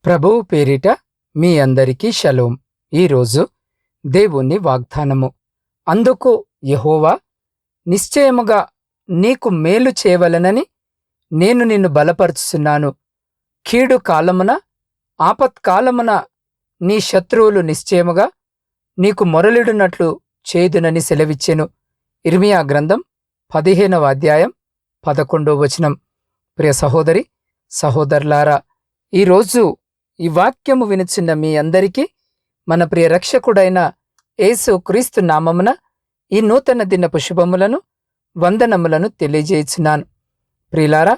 ప్రభువు పేరిట మీ అందరికీ షలోం. ఈరోజు దేవుని వాగ్దానము. అందుకు యెహోవా, నిశ్చయముగా నీకు మేలు చేయవలెనని నేను నిన్ను బలపరుచుచున్నాను. కీడు కాలమున, ఆపత్కాలమున నీ శత్రువులు నిశ్చయముగా నీకు మొరలిడునట్లు చేయుదునని సెలవిచ్చెను. ఇర్మియా గ్రంథం 15వ అధ్యాయం 11వ వచనం. ప్రియ సహోదరి సహోదరులారా, ఈరోజు ఈ వాక్యము వినుచున్న మీ అందరికీ మన ప్రియ రక్షకుడైన యేసు క్రీస్తు నామమున ఈ నూతన దినపు శుభములను, వందనములను తెలియజేయుచున్నాను. ప్రియులారా,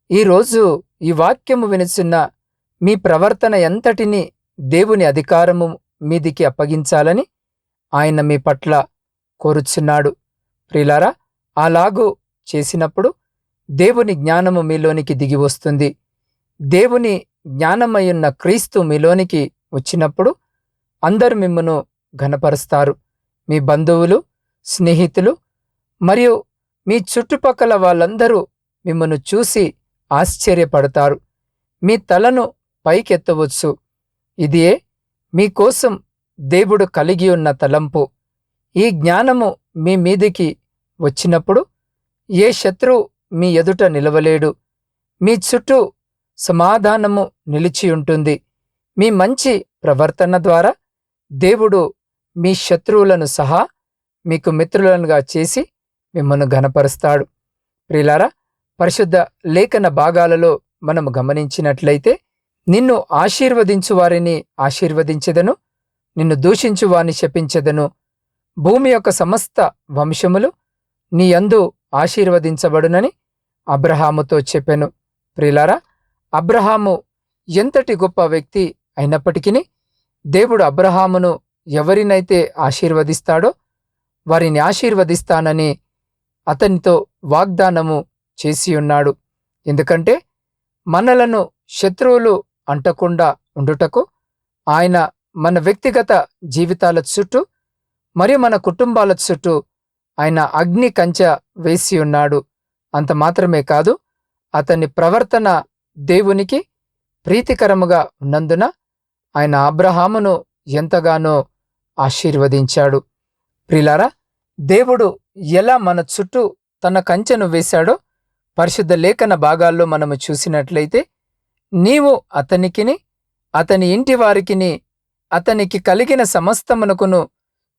ఈరోజు ఈ వాక్యము వినుచున్న మీ ప్రవర్తన ఎంతటిని దేవుని అధికారము మీదికి అప్పగించాలని ఆయన మీ పట్ల కోరుచున్నాడు. ప్రియులారా, అలాగూ చేసినప్పుడు దేవుని జ్ఞానము మీలోనికి దిగి వస్తుంది. దేవుని జ్ఞానమయున్న క్రీస్తు మీలోనికి వచ్చినప్పుడు అందరు మిమ్మును ఘనపరుస్తారు. మీ బంధువులు, స్నేహితులు మరియు మీ చుట్టుపక్కల వాళ్ళందరూ మిమ్మును చూసి ఆశ్చర్యపడతారు. మీ తలను పైకెత్తవచ్చు. ఇదియే మీకోసం దేవుడు కలిగి ఉన్న తలంపు. ఈ జ్ఞానము మీ మీదికి వచ్చినప్పుడు ఏ శత్రువు మీ ఎదుట నిలవలేడు. మీ చుట్టూ సమాధానము నిలిచియుంటుంది. మీ మంచి ప్రవర్తన ద్వారా దేవుడు మీ శత్రువులను సహా మీకు మిత్రులనుగా చేసి మిమ్మల్ని ఘనపరుస్తాడు. ప్రియులారా, పరిశుద్ధ లేఖన భాగాలలో మనము గమనించినట్లయితే, నిన్ను ఆశీర్వదించు వారిని ఆశీర్వదించెదను, నిన్ను దూషించు వారిని శపించెదను, భూమి యొక్క సమస్త వంశములు నీ యందు ఆశీర్వదించబడునని అబ్రహాముతో చెప్పెను. ప్రియులారా, అబ్రహాము ఎంతటి గొప్ప వ్యక్తి అయినప్పటికీ దేవుడు అబ్రహామును ఎవరినైతే ఆశీర్వదిస్తాడో వారిని ఆశీర్వదిస్తానని అతనితో వాగ్దానము చేసి ఉన్నాడు. ఎందుకంటే మనలను శత్రువులు అంటకుండా ఉండుటకు ఆయన మన వ్యక్తిగత జీవితాల చుట్టూ మరియు మన కుటుంబాల చుట్టూ ఆయన అగ్ని కంచె వేసి ఉన్నాడు. అంత మాత్రమే కాదు, అతని ప్రవర్తన దేవునికి ప్రీతికరముగా ఉన్నందున ఆయన అబ్రహామును ఎంతగానో ఆశీర్వదించాడు. ప్రియులారా, దేవుడు ఎలా మన చుట్టూ తన కంచెను వేశాడో పరిశుద్ధ లేఖన భాగాల్లో మనము చూసినట్లయితే, నీవు అతనికిని అతని ఇంటి వారికిని అతనికి కలిగిన సమస్తమునకును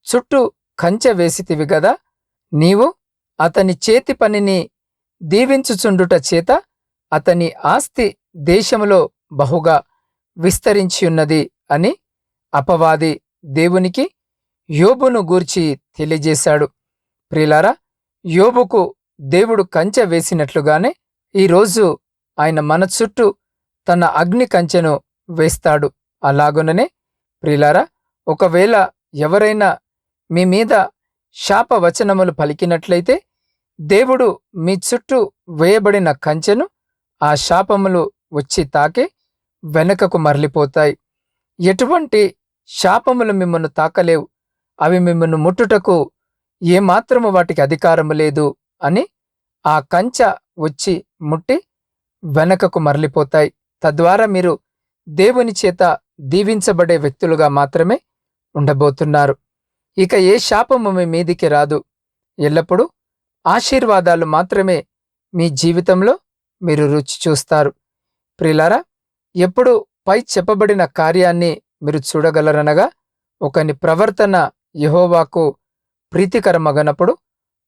చుట్టూ కంచె వేసితివి గదా. నీవు అతని చేతి పనిని దీవించుచుండుట చేత అతని ఆస్తి దేశములో బహుగా విస్తరించియున్నది అని అపవాది దేవునికి యోబును గూర్చి తెలియజేశాడు. ప్రియులారా, యోబుకు దేవుడు కంచె వేసినట్లుగానే ఈరోజు ఆయన మన చుట్టూ తన అగ్ని కంచెను వేస్తాడు. అలాగుననే ప్రియులారా, ఒకవేళ ఎవరైనా మీ మీద శాపవచనములు పలికినట్లయితే దేవుడు మీ చుట్టూ వేయబడిన కంచెను ఆ శాపములు వచ్చి తాకి వెనకకు మరలిపోతాయి. ఎటువంటి శాపములు మిమ్మల్ని తాకలేవు, అవి మిమ్మల్ని ముట్టుటకు ఏమాత్రము వాటికి అధికారము లేదు అని ఆ కంచె వచ్చి ముట్టి వెనకకు మరలిపోతాయి. తద్వారా మీరు దేవుని చేత దీవించబడే వ్యక్తులుగా మాత్రమే ఉండబోతున్నారు. ఇక ఏ శాపము మీ మీదికి రాదు. ఎల్లప్పుడూ ఆశీర్వాదాలు మాత్రమే మీ జీవితంలో మీరు రుచి చూస్తారు. ప్రియులారా, ఎప్పుడు పై చెప్పబడిన కార్యాన్ని మీరు చూడగలరనగా, ఒకని ప్రవర్తన యెహోవాకు ప్రీతికరమగనప్పుడు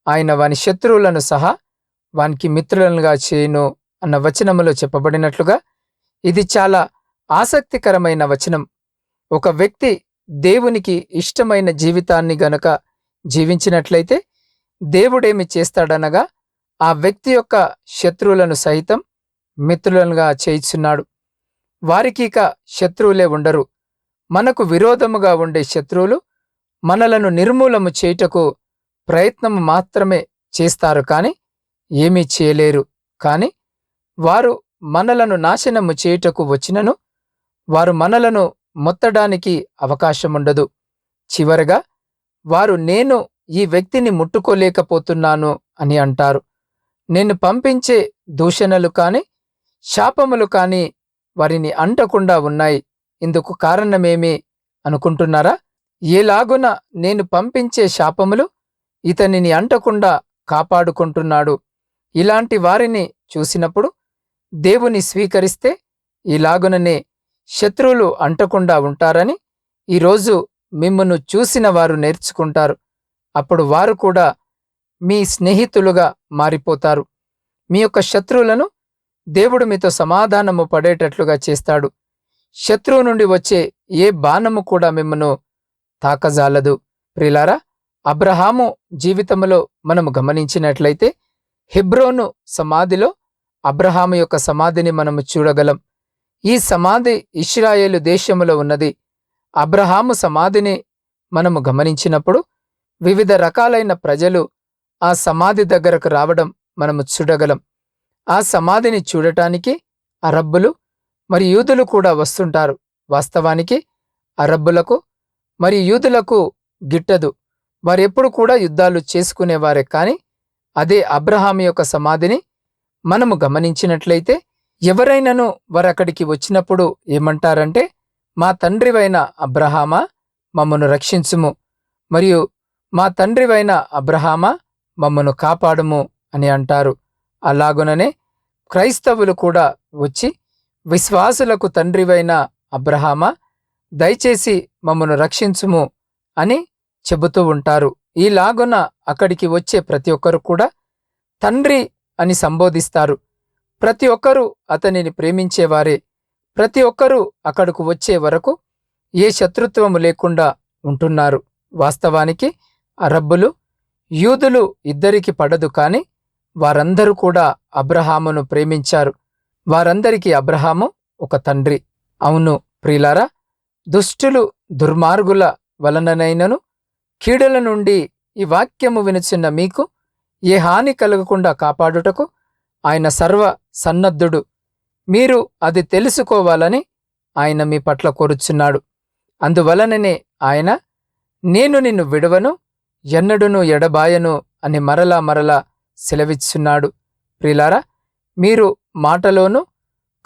ఆయన వాని శత్రువులను సహా వానికి మిత్రులనుగా చేయును అన్న వచనములో చెప్పబడినట్లుగా ఇది చాలా ఆసక్తికరమైన వచనం. ఒక వ్యక్తి దేవునికి ఇష్టమైన జీవితాన్ని గనక జీవించినట్లయితే దేవుడేమి చేస్తాడనగా, ఆ వ్యక్తి యొక్క శత్రువులను సైతం మిత్రులనుగా చేయుచున్నాడు. వారికి ఇక శత్రువులే ఉండరు. మనకు విరోధముగా ఉండే శత్రువులు మనలను నిర్మూలము చేయుటకు ప్రయత్నము మాత్రమే చేస్తారు, కానీ ఏమీ చేయలేరు. కానీ వారు మనలను నాశనము చేయుటకు వచ్చినను వారు మనలను మొత్తడానికి అవకాశముండదు. చివరగా వారు నేను ఈ వ్యక్తిని ముట్టుకోలేకపోతున్నాను అని అంటారు. నేను పంపించే దూషణలు కాని శాపములు కాని వారిని అంటకుండా ఉన్నాయి ఇందుకు కారణమేమి అనుకుంటున్నారా? ఏలాగున నేను పంపించే శాపములు ఇతనిని అంటకుండా కాపాడుకుంటున్నాడు. ఇలాంటి వారిని చూసినప్పుడు దేవుని స్వీకరిస్తే ఇలాగుననే శత్రువులు అంటకుండా ఉంటారని ఈరోజు మిమ్మును చూసిన వారు నేర్చుకుంటారు. అప్పుడు వారు కూడా మీ స్నేహితులుగా మారిపోతారు. మీ యొక్క శత్రువులను దేవుడు మీతో సమాధానము పడేటట్లుగా చేస్తాడు. శత్రువు నుండి వచ్చే ఏ బాణము కూడా మిమ్మను తాకజాలదు. ప్రియులారా, అబ్రహాము జీవితంలో మనము గమనించినట్లయితే హెబ్రోను సమాధిలో అబ్రహాము యొక్క సమాధిని మనము చూడగలం. ఈ సమాధి ఇశ్రాయేలు దేశములో ఉన్నది. అబ్రహాము సమాధిని మనము గమనించినప్పుడు వివిధ రకాలైన ప్రజలు ఆ సమాధి దగ్గరకు రావడం మనము చూడగలం. ఆ సమాధిని చూడటానికి అరబ్బులు మరి యూదులు కూడా వస్తుంటారు. వాస్తవానికి అరబ్బులకు మరి యూదులకు గిట్టదు. వారెప్పుడు కూడా యుద్ధాలు చేసుకునేవారే. కానీ అదే అబ్రహాము యొక్క సమాధిని మనము గమనించినట్లయితే ఎవరైనాను వారక్కడికి వచ్చినప్పుడు ఏమంటారంటే, మా తండ్రివైన అబ్రహామా మమ్మను రక్షించుము, మరియు మా తండ్రివైన అబ్రహామా మమ్మను కాపాడుము అని అంటారు. అలాగుననే క్రైస్తవులు కూడా వచ్చి విశ్వాసులకు తండ్రివైన అబ్రహామా దయచేసి మమ్మను రక్షించుము అని చెబుతూ ఉంటారు. ఈలాగున అక్కడికి వచ్చే ప్రతి ఒక్కరు కూడా తండ్రి అని సంబోధిస్తారు. ప్రతి ఒక్కరూ అతనిని ప్రేమించేవారే. ప్రతి ఒక్కరూ అక్కడకు వచ్చే వరకు ఏ శత్రుత్వము లేకుండా ఉంటున్నారు. వాస్తవానికి అరబ్బులు యూదులు ఇద్దరికి పడదు. కాని వారందరూ కూడా అబ్రహామును ప్రేమించారు. వారందరికీ అబ్రహాము ఒక తండ్రి. అవును ప్రియులారా, దుష్టులు దుర్మార్గుల వలననైనను కీడుల నుండి ఈ వాక్యము వినుచున్న మీకు ఏ హాని కలగకుండా కాపాడుటకు ఆయన సర్వ సన్నద్ధుడు. మీరు అది తెలుసుకోవాలని ఆయన మీ పట్ల కోరుచున్నాడు. అందువలననే ఆయన నేను నిన్ను విడువను, ఎన్నడును ఎడబాయను అని మరలా మరలా సెలవిచ్చున్నాడు. ప్రియులారా, మీరు మాటలోను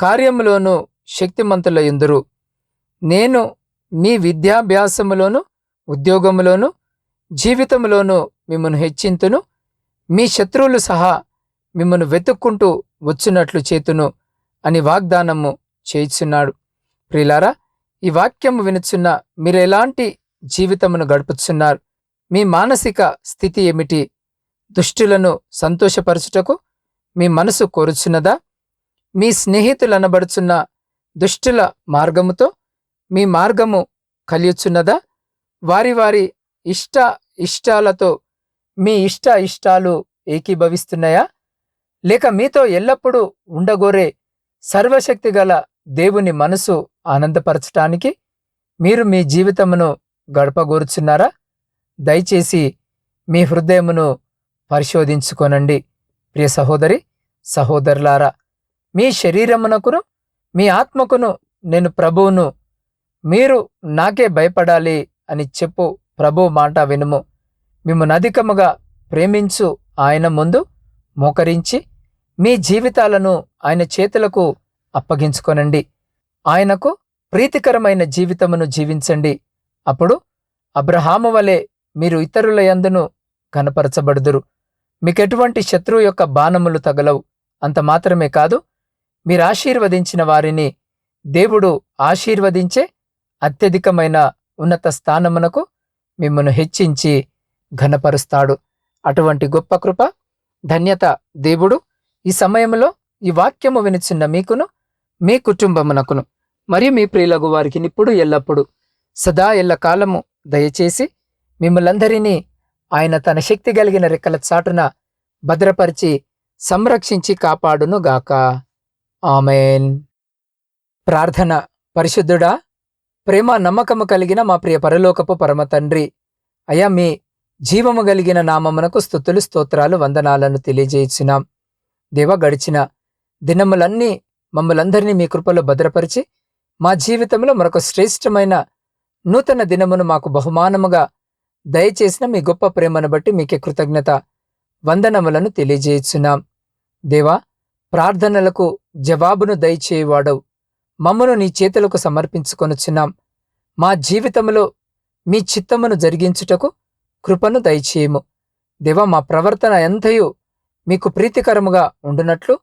కార్యములోను శక్తిమంతులయుందురు. నేను మీ విద్యాభ్యాసములోను ఉద్యోగములోను జీవితములోను మిమ్మను హెచ్చింతును. మీ శత్రువులు సహా మిమ్మను వెతుక్కుంటూ వచ్చునట్లు చేతును అని వాగ్దానము చేయుచున్నాడు. ప్రియులారా, ఈ వాక్యము వినుచున్న మీరెలాంటి జీవితమును గడుపుచున్నారు? మీ మానసిక స్థితి ఏమిటి? దుష్టులను సంతోషపరచుటకు మీ మనసు కోరుచున్నదా? మీ స్నేహితులనబడుచున్న దుష్టుల మార్గముతో మీ మార్గము కలియుచున్నదా? వారి వారి ఇష్టాలతో మీ ఇష్టాలు ఏకీభవిస్తున్నాయా? లేక మీతో ఎల్లప్పుడూ ఉండగోరే సర్వశక్తిగల దేవుని మనసు ఆనందపరచటానికి మీరు మీ జీవితమును గడపగోరుచున్నారా? దయచేసి మీ హృదయమును పరిశోధించుకొనండి. ప్రియ సహోదరి సహోదరులారా, మీ శరీరమునకును మీ ఆత్మకును నేను ప్రభువును, మీరు నాకే భయపడాలి అని చెప్పు ప్రభు మాట వినుము. మిమ్మల్ని అధికముగా ప్రేమించు ఆయన ముందు మోకరించి మీ జీవితాలను ఆయన చేతులకు అప్పగించుకొనండి. ఆయనకు ప్రీతికరమైన జీవితమును జీవించండి. అప్పుడు అబ్రహాము వలె మీరు ఇతరుల యందును కనపరచబడుదురు. మీకెటువంటి శత్రువు యొక్క బాణములు తగలవు. అంత మాత్రమే కాదు, మీరు ఆశీర్వదించిన వారిని దేవుడు ఆశీర్వదించే అత్యధికమైన ఉన్నత స్థానమునకు మిమ్మను హెచ్చించి ఘనపరుస్తాడు. అటువంటి గొప్ప కృప ధన్యత దేవుడు ఈ సమయంలో ఈ వాక్యము వినుచున్న మీకును మీ కుటుంబమునకును మరియు మీ ప్రియులగు వారికి ఇప్పుడు ఎల్లప్పుడు సదా ఎల్లకాలము దయచేసి మిమ్మలందరినీ ఆయన తన శక్తి కలిగిన రెక్కల చాటున భద్రపరిచి సంరక్షించి కాపాడునుగాక. ఆమేన్. ప్రార్థన. పరిశుద్ధుడా, ప్రేమ నమ్మకము కలిగిన మా ప్రియ పరలోకపు పరమ తండ్రి, అయా మీ జీవము కలిగిన నామమునకు స్తుతులు స్తోత్రాలు వందనాలను తెలియజేయుచున్నాం. దేవ, గడిచిన దినములన్నీ మమ్మలందరినీ మీ కృపలో భద్రపరిచి మా జీవితంలో మరొక శ్రేష్టమైన నూతన దినమును మాకు బహుమానముగా దయచేసిన మీ గొప్ప ప్రేమను బట్టి మీకే కృతజ్ఞత వందనములను తెలియజేయుచున్నాం. దేవా, ప్రార్థనలకు జవాబును దయచేయువాడవు. మమ్మను నీ చేతులకు సమర్పించుకొనుచున్నాం. మా జీవితంలో మీ చిత్తమును జరిగించుటకు కృపను దయచేయము. దేవా, మా ప్రవర్తన ఎంతయు మీకు ప్రీతికరముగా ఉండునట్లు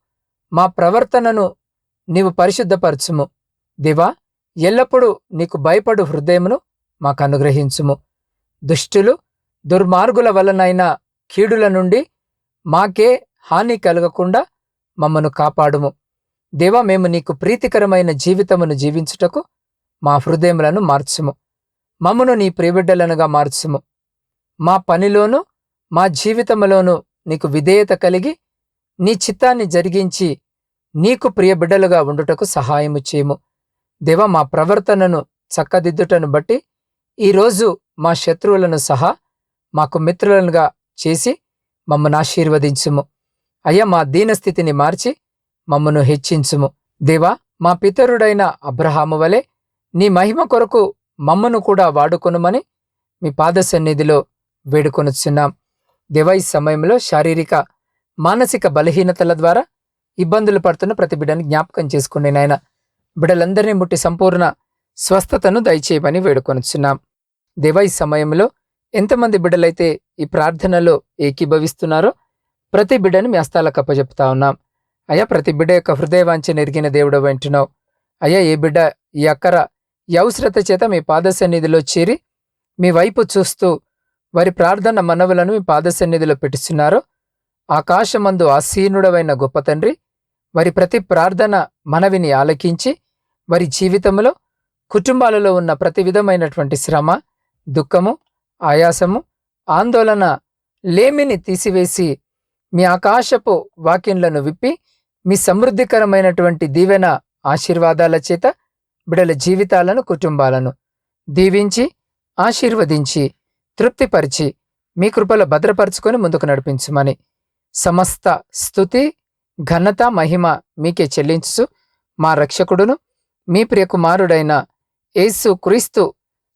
మా ప్రవర్తనను నీవు పరిశుద్ధపరచుము. దేవా, ఎల్లప్పుడూ నీకు భయపడు హృదయమును మాకు అనుగ్రహించుము. దుష్టులు దుర్మార్గుల వలనైన కీడుల నుండి మాకే హాని కలగకుండా మమ్మను కాపాడుము. దేవా, మేము నీకు ప్రీతికరమైన జీవితమును జీవించుటకు మా హృదయములను మార్చుము. మమ్మను నీ ప్రియబిడ్డలనుగా మార్చుము. మా పనిలోనూ మా జీవితములోనూ నీకు విధేయత కలిగి నీ చిత్తాన్ని జరిగించి నీకు ప్రియబిడ్డలుగా ఉండుటకు సహాయము చేయము. దేవా, మా ప్రవర్తనను చక్కదిద్దుటను బట్టి ఈరోజు మా శత్రువులను సహా మాకు మిత్రులనుగా చేసి మమ్మను ఆశీర్వదించుము. అయ్యా, మా దీనస్థితిని మార్చి మమ్మను హెచ్చించుము. దేవా, మా పితరుడైన అబ్రహాము వలె నీ మహిమ కొరకు మమ్మను కూడా వాడుకొనుమని మీ పాద సన్నిధిలో వేడుకొనుచున్నాం. దేవా, ఈ సమయంలో శారీరక మానసిక బలహీనతల ద్వారా ఇబ్బందులు పడుతున్న ప్రతి బిడ్డని జ్ఞాపకం చేసుకోండి నాయన. బిడ్డలందరినీ ముట్టి సంపూర్ణ స్వస్థతను దయచేయమని వేడుకొనుచున్నాం. దేవా, ఈ సమయంలో ఎంతమంది బిడ్డలైతే ఈ ప్రార్థనలో ఏకీభవిస్తున్నారో ప్రతి బిడ్డను మీ హస్తాలకు అప్పజెప్తా ఉన్నాం. అయ్యా, ప్రతి బిడ్డ యొక్క హృదయవాంఛ ఎరిగిన దేవుడు వింటున్నావు. అయ్యా, ఏ బిడ్డ ఈ అక్కర ఈ అవసరత చేత మీ పాద సన్నిధిలో చేరి మీ వైపు చూస్తూ వారి ప్రార్థన మనవులను మీ పాద సన్నిధిలో పెట్టుచున్నారో ఆకాశమందు ఆసీనుడవైన గొప్ప తండ్రి, వారి ప్రతి ప్రార్థన మనవిని ఆలకించి వారి జీవితంలో కుటుంబాలలో ఉన్న ప్రతి విధమైనటువంటి శ్రమ, దుఃఖము, ఆయాసము, ఆందోళన లేమిని తీసివేసి మీ ఆకాశపు వాక్యములను విప్పి మీ సమృద్ధికరమైనటువంటి దీవెన ఆశీర్వాదాల చేత బిడల జీవితాలను, కుటుంబాలను దీవించి ఆశీర్వదించి తృప్తిపరిచి మీ కృపలో భద్రపరుచుకొని ముందుకు నడిపించుమని సమస్త స్తుతి, ఘనత, మహిమ మీకే చెల్లించు మా రక్షకుడును మీ ప్రియకుమారుడైన యేసు క్రీస్తు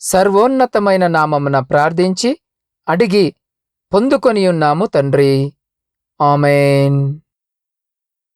సర్వోన్నతమైన నామమున ప్రార్థించి అడిగి పొందుకొనియున్నాము తండ్రి. ఆమేన్.